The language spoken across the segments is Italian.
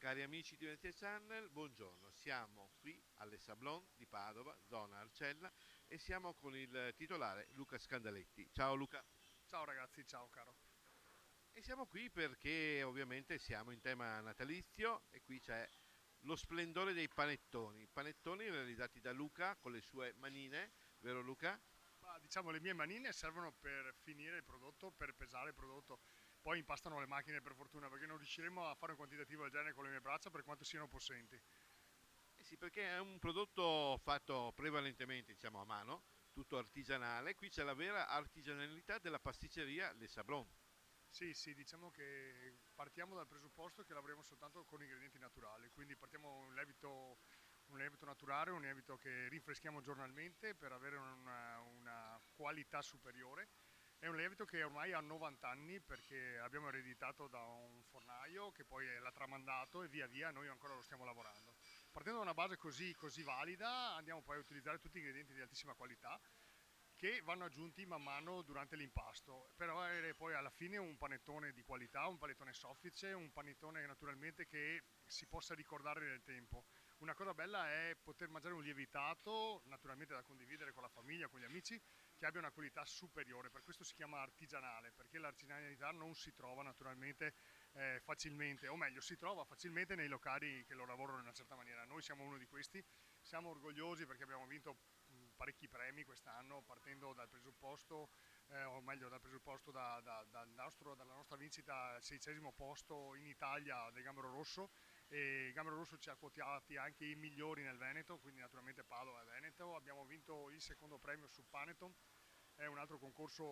Cari amici di Venezia Channel, buongiorno. Siamo qui alle Sablon di Padova, zona Arcella, e siamo con il titolare Luca Scandaletti. Ciao Luca. Ciao ragazzi, ciao caro. E siamo qui perché ovviamente siamo in tema natalizio e qui c'è lo splendore dei panettoni. Panettoni realizzati da Luca con le sue manine, vero Luca? Ma diciamo le mie manine servono per finire il prodotto, per pesare il prodotto. Poi impastano le macchine per fortuna, perché non riusciremo a fare un quantitativo del genere con le mie braccia per quanto siano possenti. Eh sì, perché è un prodotto fatto prevalentemente, diciamo, a mano, tutto artigianale. Qui c'è la vera artigianalità della pasticceria Le Sablon. Sì, sì, diciamo che partiamo dal presupposto che lavoriamo soltanto con ingredienti naturali, quindi partiamo un lievito naturale, un lievito che rinfreschiamo giornalmente per avere una qualità superiore. È un lievito che ormai ha 90 anni perché abbiamo ereditato da un fornaio che poi l'ha tramandato e via via noi ancora lo stiamo lavorando. Partendo da una base così valida andiamo poi a utilizzare tutti ingredienti di altissima qualità che vanno aggiunti man mano durante l'impasto per avere poi alla fine un panettone di qualità, un panettone soffice, un panettone naturalmente che si possa ricordare nel tempo. Una cosa bella è poter mangiare un lievitato, naturalmente da condividere con la famiglia, con gli amici, che abbia una qualità superiore, per questo si chiama artigianale, perché l'artigianalità non si trova naturalmente facilmente, o meglio si trova facilmente nei locali che lo lavorano in una certa maniera. Noi siamo uno di questi, siamo orgogliosi perché abbiamo vinto parecchi premi quest'anno partendo dal presupposto, o meglio dal presupposto dalla nostra vincita al 16° posto in Italia del Gambero Rosso, e il Gambero Rosso ci ha quotati anche i migliori nel Veneto, quindi naturalmente Padova e Veneto. Abbiamo vinto il secondo premio su Paneton, è un altro concorso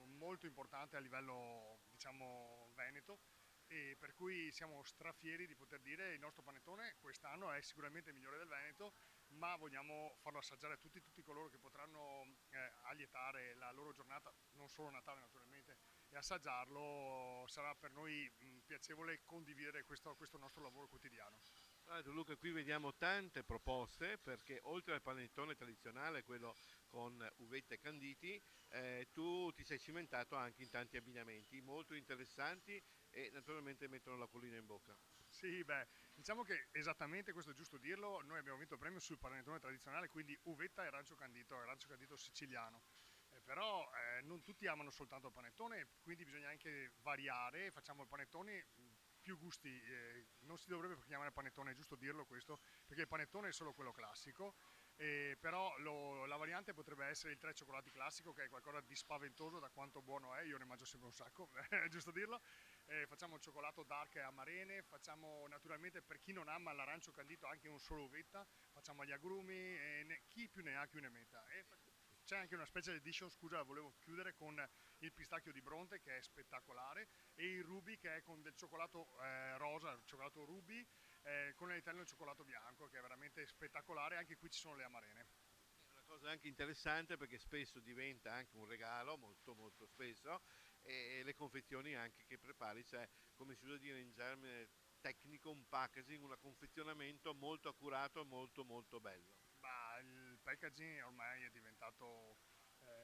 molto importante a livello diciamo veneto, e per cui siamo strafieri di poter dire il nostro panettone quest'anno è sicuramente il migliore del Veneto, ma vogliamo farlo assaggiare a tutti coloro che potranno allietare la loro giornata, non solo Natale naturalmente, e assaggiarlo sarà per noi piacevole condividere questo nostro lavoro quotidiano. Tra l'altro, Luca, qui vediamo tante proposte perché oltre al panettone tradizionale, quello con uvette e canditi, tu ti sei cimentato anche in tanti abbinamenti molto interessanti e naturalmente mettono l'acquolina in bocca. Sì, beh, diciamo che esattamente questo è giusto dirlo, noi abbiamo vinto il premio sul panettone tradizionale, quindi uvetta e arancio candito siciliano. Però non tutti amano soltanto il panettone, quindi bisogna anche variare, facciamo il panettone più gusti, non si dovrebbe chiamare panettone, è giusto dirlo questo, perché il panettone è solo quello classico, però la variante potrebbe essere il tre cioccolati classico, che è qualcosa di spaventoso da quanto buono è, io ne mangio sempre un sacco, è giusto dirlo. Facciamo il cioccolato dark e amarene, facciamo naturalmente per chi non ama l'arancio candito anche un solo uvetta, facciamo gli agrumi, chi più ne ha più ne metta. C'è anche una special edition, scusa, volevo chiudere con il pistacchio di Bronte che è spettacolare, e il ruby che è con del cioccolato rosa, il cioccolato ruby, con all'interno il cioccolato bianco che è veramente spettacolare. Anche qui ci sono le amarene. È una cosa anche interessante perché spesso diventa anche un regalo, molto molto spesso, e le confezioni anche che prepari, cioè come si usa dire in germine tecnico, un packaging, un confezionamento molto accurato, molto molto bello. Ma il packaging ormai è diventato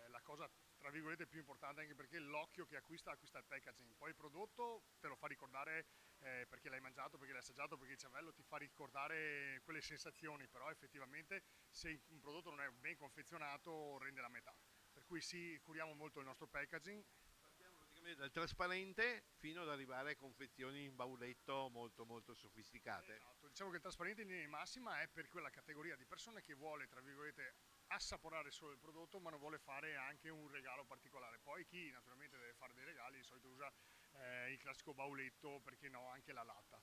la cosa tra virgolette più importante, anche perché l'occhio che acquista il packaging, poi il prodotto te lo fa ricordare perché l'hai mangiato, perché l'hai assaggiato, perché il cervello ti fa ricordare quelle sensazioni, però effettivamente se un prodotto non è ben confezionato rende la metà, per cui sì, curiamo molto il nostro packaging. Partiamo praticamente dal trasparente fino ad arrivare a confezioni in bauletto molto molto sofisticate. Esatto, diciamo che il trasparente in linea di massima è per quella categoria di persone che vuole, tra virgolette, assaporare solo il prodotto, ma non vuole fare anche un regalo particolare. Poi chi naturalmente deve fare dei regali, di solito usa il classico bauletto, perché no, anche la latta.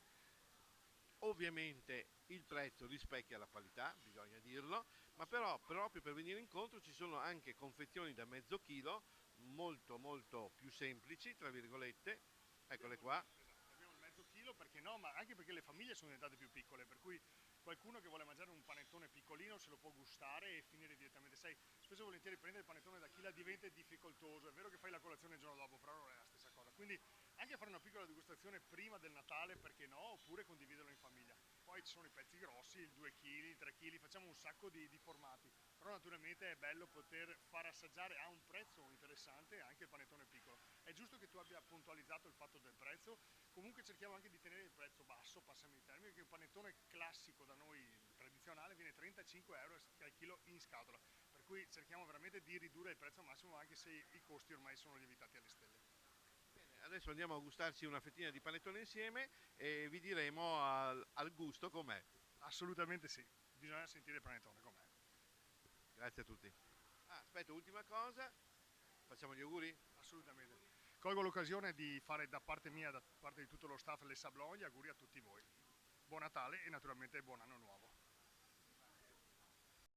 Ovviamente il prezzo rispecchia la qualità, bisogna dirlo, ma però proprio per venire incontro ci sono anche confezioni da mezzo chilo molto molto più semplici, tra virgolette, eccole qua. Esatto, abbiamo il mezzo chilo, perché no, ma anche perché le famiglie sono diventate più piccole, per cui qualcuno che vuole mangiare un panettone piccolino se lo può gustare e finire direttamente. Sai, spesso e volentieri prendere il panettone da chila diventa difficoltoso, è vero che fai la colazione il giorno dopo, però non è la stessa cosa. Quindi anche fare una piccola degustazione prima del Natale, perché no, oppure condividerlo in famiglia. Poi ci sono i pezzi grossi, il 2 kg, il 3 kg, facciamo un sacco di formati, però naturalmente è bello poter far assaggiare a un prezzo interessante anche il panettone piccolo. È giusto che tu abbia puntualizzato il fatto del prezzo, comunque cerchiamo anche di tenere il prezzo basso, basso, passami il termine, che un panettone classico da noi tradizionale viene 35 euro al chilo in scatola, per cui cerchiamo veramente di ridurre il prezzo massimo anche se i costi ormai sono lievitati alle stelle. Bene, adesso andiamo a gustarci una fettina di panettone insieme e vi diremo al gusto com'è. Assolutamente sì, bisogna sentire il panettone com'è. Grazie a tutti. Ah, aspetta, ultima cosa, facciamo gli auguri? Assolutamente. Colgo l'occasione di fare da parte mia, da parte di tutto lo staff Les Sablons, gli auguri a tutti voi. Buon Natale e naturalmente buon anno nuovo.